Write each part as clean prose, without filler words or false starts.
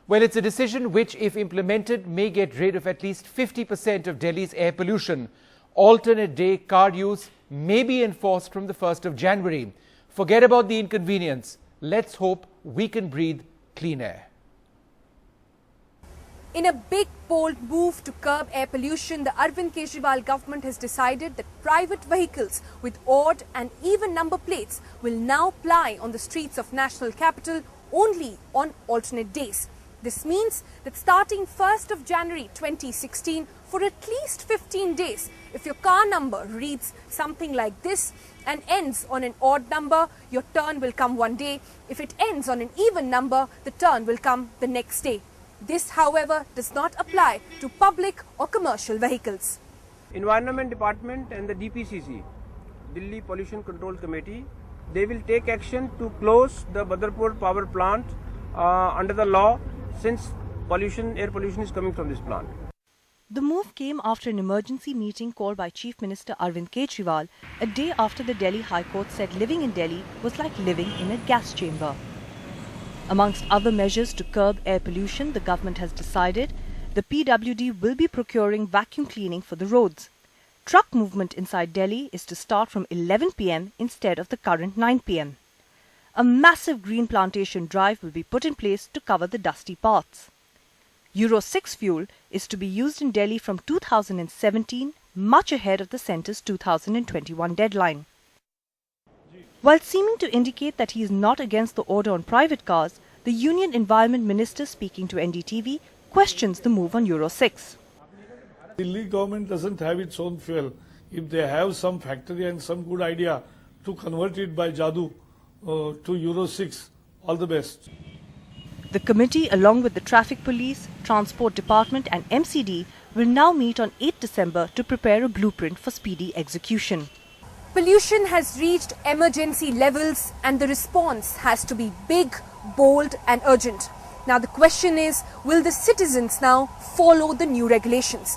Well, it's a decision which, if implemented, may get rid of at least 50% of Delhi's air pollution. Alternate day car use may be enforced from the 1st of January. Forget about the inconvenience. Let's hope we can breathe clean air. In a big, bold move to curb air pollution, the Arvind Kejriwal government has decided that private vehicles with odd and even number plates will now ply on the streets of national capital only on alternate days. This means that starting 1st of January 2016, for at least 15 days, if your car number reads something like this and ends on an odd number, your turn will come one day. If it ends on an even number, the turn will come the next day. This, however, does not apply to public or commercial vehicles. Environment Department and the DPCC, Delhi Pollution Control Committee, they will take action to close the Badarpur power plant under the law, since air pollution is coming from this plant. The move came after an emergency meeting called by Chief Minister Arvind Kejriwal a day after the Delhi High Court said living in Delhi was like living in a gas chamber. Amongst other measures to curb air pollution, the government has decided the PWD will be procuring vacuum cleaning for the roads. Truck movement inside Delhi is to start from 11 p.m. instead of the current 9 p.m. A massive green plantation drive will be put in place to cover the dusty paths. Euro 6 fuel is to be used in Delhi from 2017, much ahead of the centre's 2021 deadline. While seeming to indicate that he is not against the order on private cars, the Union Environment Minister, speaking to NDTV, questions the move on Euro 6. The Delhi government doesn't have its own fuel. If they have some factory and some good idea to convert it by Jadoo to Euro 6, all the best. The committee, along with the Traffic Police, Transport Department and MCD, will now meet on 8 December to prepare a blueprint for speedy execution. Pollution has reached emergency levels and the response has to be big, bold and urgent. Now the question is, will the citizens now follow the new regulations?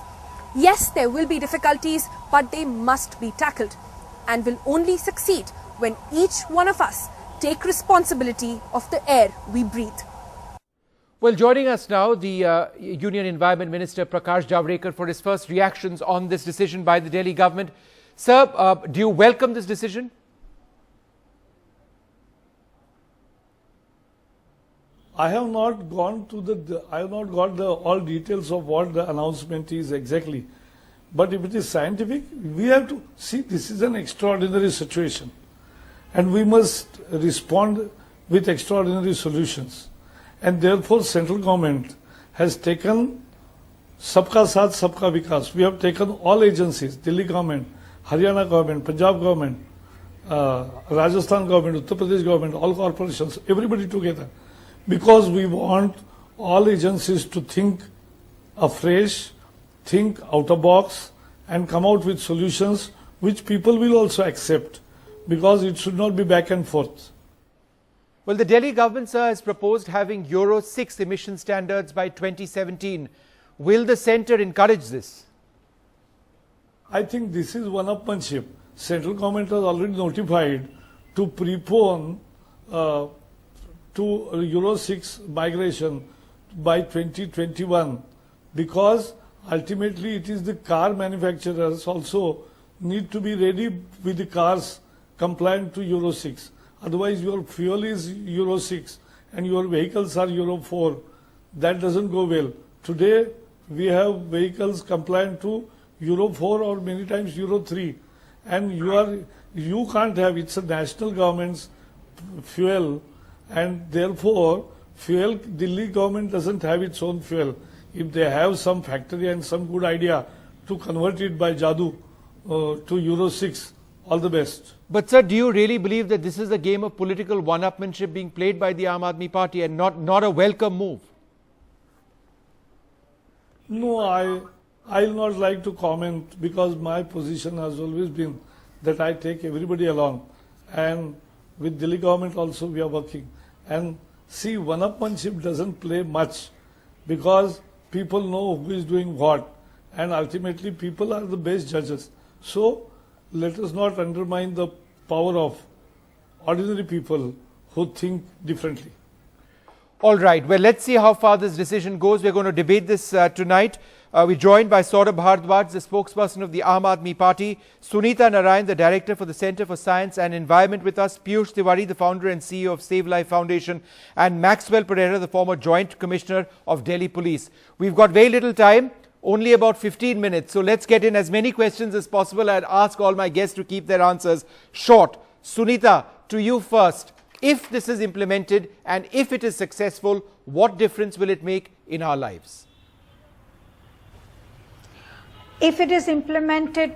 Yes, there will be difficulties, but they must be tackled and will only succeed when each one of us take responsibility of the air we breathe. Well, joining us now, the Union Environment Minister Prakash Javadekar for his first reactions on this decision by the Delhi government. Sir, do you welcome this decision? I have not gone to I have not got all details of what the announcement is exactly. But if it is scientific, we have to see this is an extraordinary situation. And we must respond with extraordinary solutions. And therefore, central government has taken Sabka Saath, Sabka Vikas. We have taken all agencies, Delhi government, Haryana government, Punjab government, Rajasthan government, Uttar Pradesh government, all corporations, everybody together. Because we want all agencies to think afresh, think out of box and come out with solutions which people will also accept, because it should not be back and forth. Well, the Delhi government, sir, has proposed having Euro 6 emission standards by 2017. Will the centre encourage this? I think this is one-upmanship. Central government has already notified to prepone to Euro 6 migration by 2021, because ultimately it is the car manufacturers also need to be ready with the cars compliant to Euro 6. Otherwise your fuel is Euro 6 and your vehicles are Euro 4. That doesn't go well. Today we have vehicles compliant to Euro 4 or many times Euro 3, and you can't have, it's a national government's fuel, and therefore Delhi government doesn't have its own fuel. If they have some factory and some good idea to convert it by Jadoo to Euro 6, all the best. But sir, do you really believe that this is a game of political one-upmanship being played by the Aam Aadmi Party and not a welcome move? No, I'll not like to comment, because my position has always been that I take everybody along, and with Delhi government also we are working. And see, one-upmanship doesn't play much, because people know who is doing what, and ultimately people are the best judges. So let us not undermine the power of ordinary people who think differently. All right. Well, let's see how far this decision goes. We're going to debate this tonight. We're joined by Saurabh Bhardwaj, the spokesperson of the Aam Aadmi Party, Sunita Narayan, the director for the Centre for Science and Environment with us, Piyush Tiwari, the founder and CEO of Save Life Foundation, and Maxwell Pereira, the former Joint Commissioner of Delhi Police. We've got very little time, only about 15 minutes. So let's get in as many questions as possible. I'd ask all my guests to keep their answers short. Sunita, to you first. If this is implemented and if it is successful, what difference will it make in our lives? If it is implemented,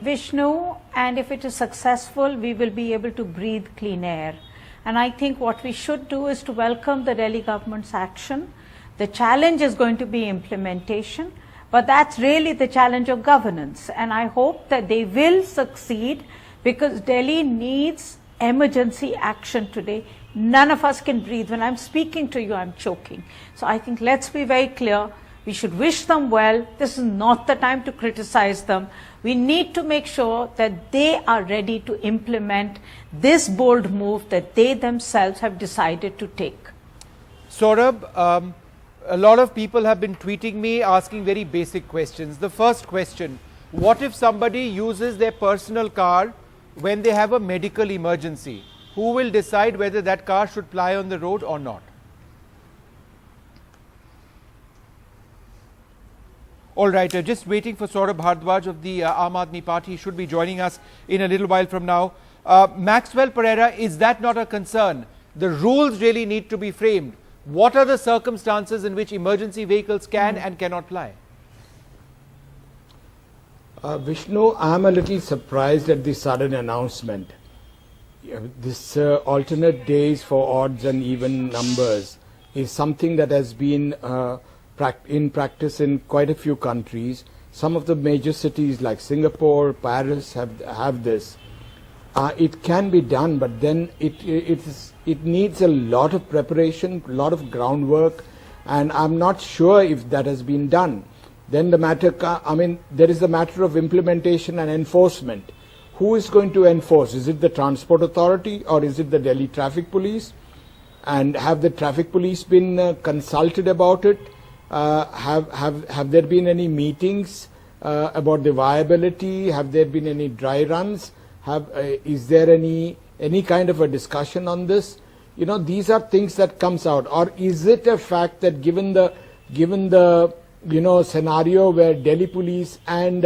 Vishnu, and if it is successful, we will be able to breathe clean air. And I think what we should do is to welcome the Delhi government's action. The challenge is going to be implementation, but that's really the challenge of governance. And I hope that they will succeed, because Delhi needs emergency action today. None of us can breathe. When I'm speaking to you, I'm choking. So I think let's be very clear. We should wish them well. This is not the time to criticize them. We need to make sure that they are ready to implement this bold move that they themselves have decided to take. Saurabh, a lot of people have been tweeting me asking very basic questions. The first question, what if somebody uses their personal car when they have a medical emergency? Who will decide whether that car should ply on the road or not? All right, just waiting for Saurabh Bhardwaj of the Aam Aadmi Party. He should be joining us in a little while from now. Maxwell Pereira, is that not a concern? The rules really need to be framed. What are the circumstances in which emergency vehicles can and cannot ply? Vishnu, I am a little surprised at the sudden announcement. This alternate days for odds and even numbers is something that has been in practice in quite a few countries. Some of the major cities like Singapore, Paris have this. It can be done, but then it needs a lot of preparation, a lot of groundwork, and I'm not sure if that has been done. Then the matter, there is the matter of implementation and enforcement. Who is going to enforce? Is it the Transport Authority or is it the Delhi Traffic Police? And have the Traffic Police been consulted about it? Have there been any meetings about the viability? Have there been any dry runs? Is there any kind of a discussion on this? You know, these are things that comes out. Or is it a fact that given the scenario where Delhi police and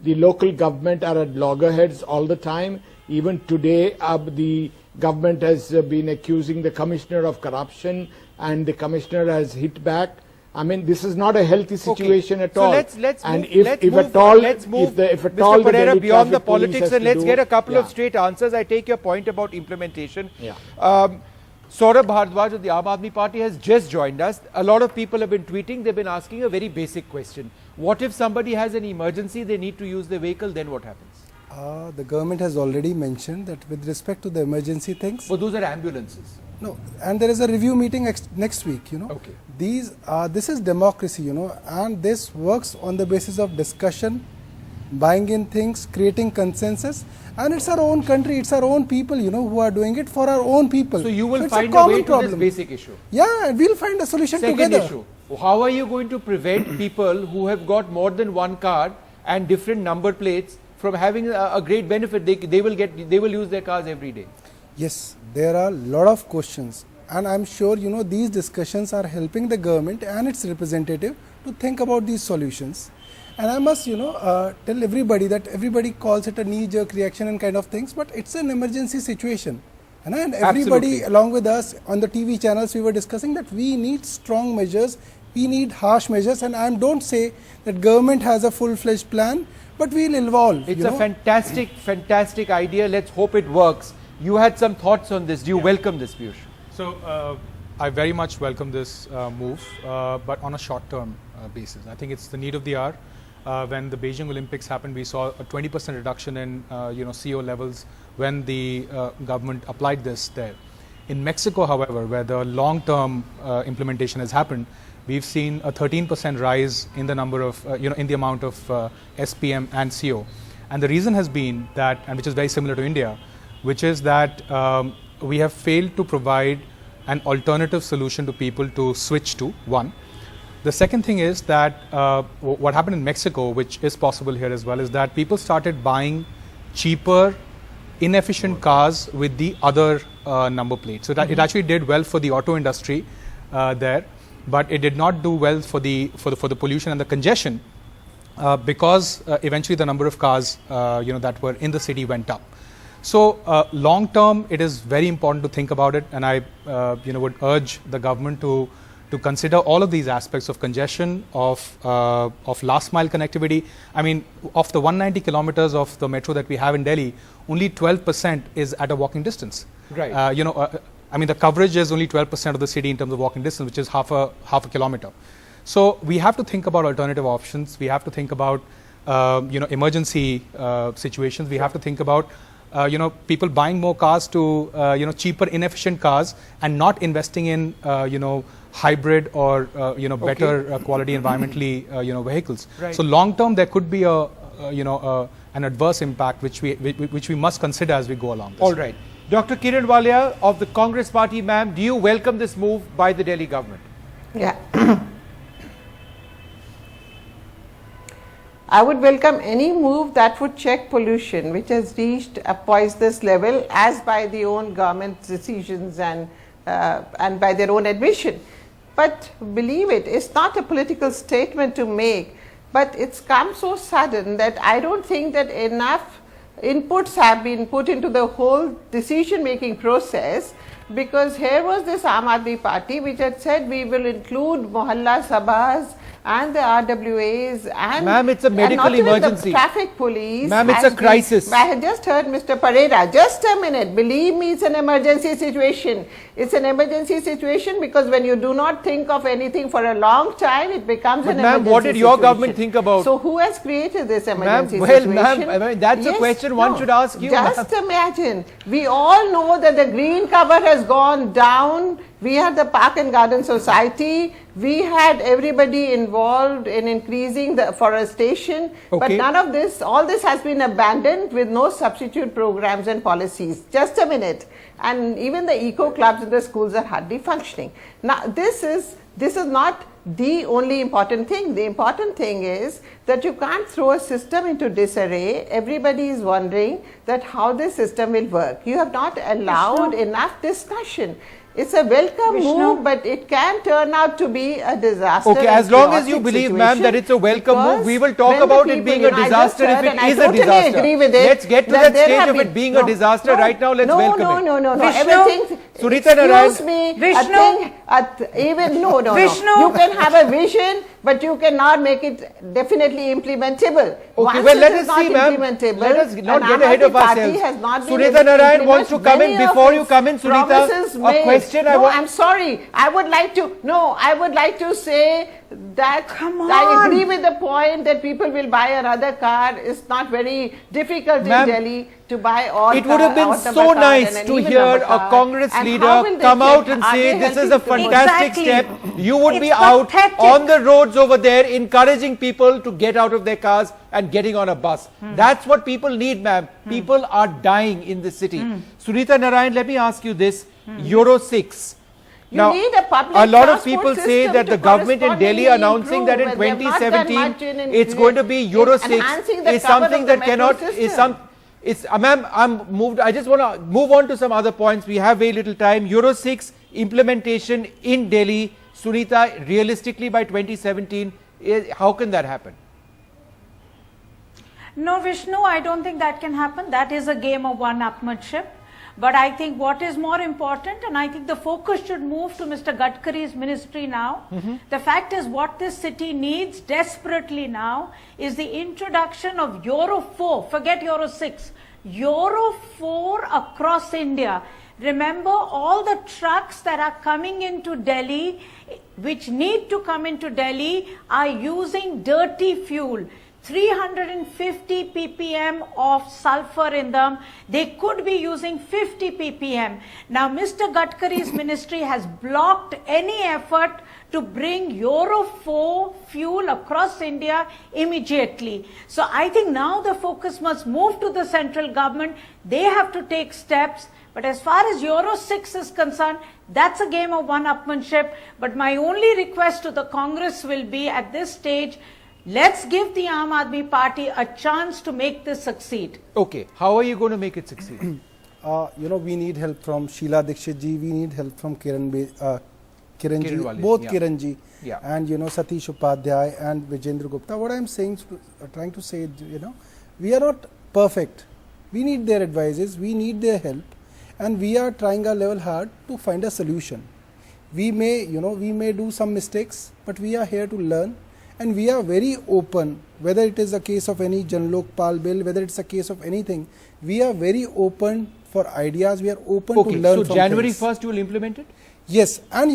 the local government are at loggerheads all the time? Even today, the government has been accusing the commissioner of corruption, and the commissioner has hit back. I mean, this is not a healthy situation at all. Let's and move, Mr. Pereira, beyond the politics, and let's get a couple of straight answers. I take your point about implementation. Yeah. Saurabh Bhardwaj of the Aam Aadmi Party has just joined us. A lot of people have been tweeting. They've been asking a very basic question. What if somebody has an emergency, they need to use the vehicle, then what happens? The government has already mentioned that with respect to the emergency things. But those are ambulances. No, and there is a review meeting next week, Okay. This is democracy, and this works on the basis of discussion, buying in things, creating consensus, and it's our own country, it's our own people, who are doing it for our own people. So you will find a way to this basic issue. Yeah, we'll find a solution together. Second issue, how are you going to prevent people who have got more than one car and different number plates from having a great benefit? They will use their cars every day. Yes, there are a lot of questions, and I'm sure these discussions are helping the government and its representative to think about these solutions. And I must tell everybody that everybody calls it a knee-jerk reaction and kind of things, but it's an emergency situation. And everybody Absolutely. along with us on the TV channels, we were discussing that we need strong measures, we need harsh measures, and I don't say that government has a full-fledged plan, but we'll evolve. It's a fantastic idea. Let's hope it works. You had some thoughts on this. Do you welcome this, Piyush? So I very much welcome this move, but on a short-term basis. I think it's the need of the hour. When the Beijing Olympics happened, we saw a 20% reduction in CO levels when the government applied this there. In Mexico, however, where the long-term implementation has happened, we've seen a 13% rise in the number of in the amount of SPM and CO, and the reason has been that, and which is very similar to India, which is that we have failed to provide an alternative solution to people to switch to, one. The second thing is that what happened in Mexico, which is possible here as well, is that people started buying cheaper, inefficient cars with the other number plate. So that it actually did well for the auto industry there, but it did not do well for the pollution and the congestion because eventually the number of cars that were in the city went up. So long term, it is very important to think about it, and I would urge the government to consider all of these aspects of congestion, of last mile connectivity. I mean, of the 190 kilometers of the metro that we have in Delhi, only 12% is at a walking distance. Right. I mean, the coverage is only 12% of the city in terms of walking distance, which is half a kilometer. So we have to think about alternative options. We have to think about emergency situations. We have to think about people buying more cars to cheaper, inefficient cars, and not investing in hybrid or better quality environmentally vehicles. Right. So long term, there could be an adverse impact which we must consider as we go along. All right. Dr. Kiran Walia of the Congress Party, ma'am, do you welcome this move by the Delhi government? Yeah. I would welcome any move that would check pollution, which has reached a poisonous level as by the own government decisions and by their own admission. But believe it, it's not a political statement to make, but it's come so sudden that I don't think that enough inputs have been put into the whole decision making process, because here was this Aam Aadmi Party which had said we will include Mohalla Sabhas and the RWAs and ma'am, it's a medical emergency. The traffic police. Ma'am, it's a crisis. I had just heard Mr. Pereira. Just a minute. Believe me, it's an emergency situation. It's an emergency situation because when you do not think of anything for a long time, it becomes an emergency situation. Ma'am, what did your government think about? So who has created this emergency situation? Ma'am, I mean, that's a question one should ask you. Just imagine. We all know that the green cover has gone down. We had the Park and Garden Society. We had everybody involved in increasing the forestation. Okay. But none of this, all this has been abandoned with no substitute programs and policies. Just a minute. And even the eco clubs in the schools are hardly functioning. Now, this is not the only important thing. The important thing is that you can't throw a system into disarray. Everybody is wondering that how this system will work. You have not allowed enough discussion. It's a welcome move, but it can turn out to be a disaster. Okay, as long as you believe, ma'am, that it's a welcome move, we will talk about it being a disaster if it is a disaster. Let's get to that stage of it being a disaster. Right now, let's welcome it. No. Everything. Sunita Narayan. Excuse me. Vishnu. You can have a vision, but you cannot make it definitely implementable. Okay, well, let us see, ma'am. Let us not get ahead of ourselves. Sunita Narayan wants to come in. Before you come in, Sunita, a question I'm sorry. I would like to say that I agree with the point that people will buy another car. It's not very difficult in Delhi to buy all. It would have been so nice to hear a Congress leader come out and say this is a fantastic step. You would be out on the roads over there encouraging people to get out of their cars and getting on a bus. That's what people need, ma'am. People are dying in the city. Sunita Narayan, let me ask you this. Euro 6. Now, need a public lot of people say that the government in Delhi announcing that in 2017 it's going to be Euro 6 is something that cannot, ma'am, I'm moved. I just want to move on to some other points. We have very little time. Euro 6 implementation in Delhi, Sunita, realistically by 2017, how can that happen? No, Vishnu, I don't think that can happen. That is a game of one-upmanship. But I think what is more important, and I think the focus should move to Mr. Gadkari's ministry now. The fact is, what this city needs desperately now is the introduction of Euro 4, forget Euro 6, Euro 4 across India. Remember, all the trucks that are coming into Delhi, which need to come into Delhi, are using dirty fuel. 350 ppm of sulfur in them. They could be using 50 ppm. Now, Mr. Gadkari's ministry has blocked any effort to bring Euro 4 fuel across India immediately. So I think now the focus must move to the central government. They have to take steps. But as far as Euro 6 is concerned, that's a game of one-upmanship. But my only request to the Congress will be at this stage, let's give the Aam Aadmi Party a chance to make this succeed. Okay, how are you going to make it succeed? We need help from Sheila Dikshit ji, we need help from Kiran ji, both yeah. Kiran ji, Yeah. and Satish Upadhyay and Vijendra Gupta. What I am saying, trying to say, we are not perfect. We need their advices, we need their help, and we are trying our level hard to find a solution. We may, we may do some mistakes, but we are here to learn, and we are very open. Whether it is a case of any Jan Lokpal bill, whether it's a case of anything, we are very open for ideas. We are open to learn. So January 1st you will implement it? Yes, and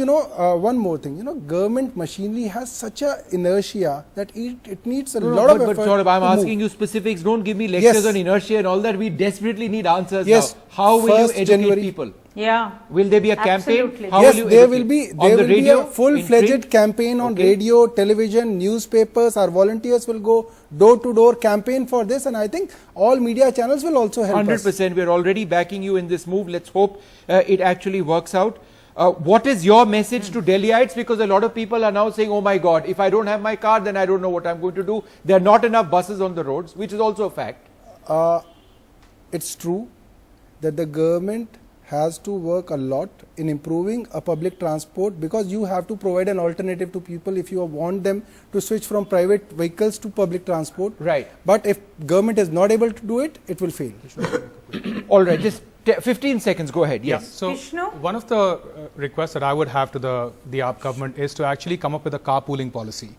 one more thing, government machinery has such a inertia that it needs a lot of effort. But Saurabh, I'm to asking move. you specifics. Don't give me lectures Yes. on inertia and all that. We desperately need answers Yes. now. How will you 1st educate January. people? Yeah. Will there be a campaign? Absolutely. How Yes, will you there educate? will be On there the will be radio, a full-fledged in print? campaign on Okay. radio, television, newspapers. Our volunteers will go door-to-door campaign for this, and I think all media channels will also help us. 100%. We're already backing you in this move. Let's hope it actually works out. What is your message to Delhiites? Because a lot of people are now saying, oh my God, if I don't have my car, then I don't know what I'm going to do. There are not enough buses on the roads, which is also a fact. It's true that the government has to work a lot in improving a public transport, because you have to provide an alternative to people if you want them to switch from private vehicles to public transport. Right. But if government is not able to do it, it will fail. All right, just 15 seconds, go ahead. Yes. So Vishnu? one of the requests that I would have to the AAP government is to actually come up with a carpooling policy.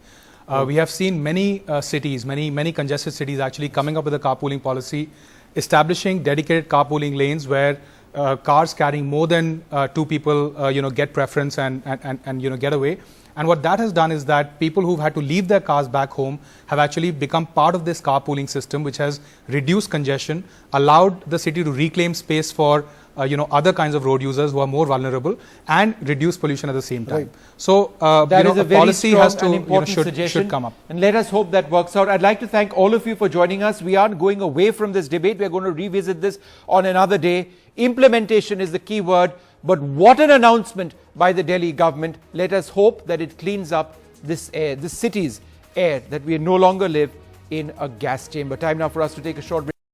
We have seen many cities, many congested cities actually coming up with a carpooling policy, establishing dedicated carpooling lanes where cars carrying more than 2 people, get preference and get away. And what that has done is that people who've had to leave their cars back home have actually become part of this carpooling system, which has reduced congestion, allowed the city to reclaim space for other kinds of road users who are more vulnerable, and reduce pollution at the same time. Right. So That is a very policy strong has to and important should suggestion, come up. and let us hope that works out. I'd like to thank all of you for joining us. We aren't going away from this debate. We're going to revisit this on another day. Implementation is the key word, but what an announcement by the Delhi government. Let us hope that it cleans up this air, this city's air, that we no longer live in a gas chamber. Time now for us to take a short break.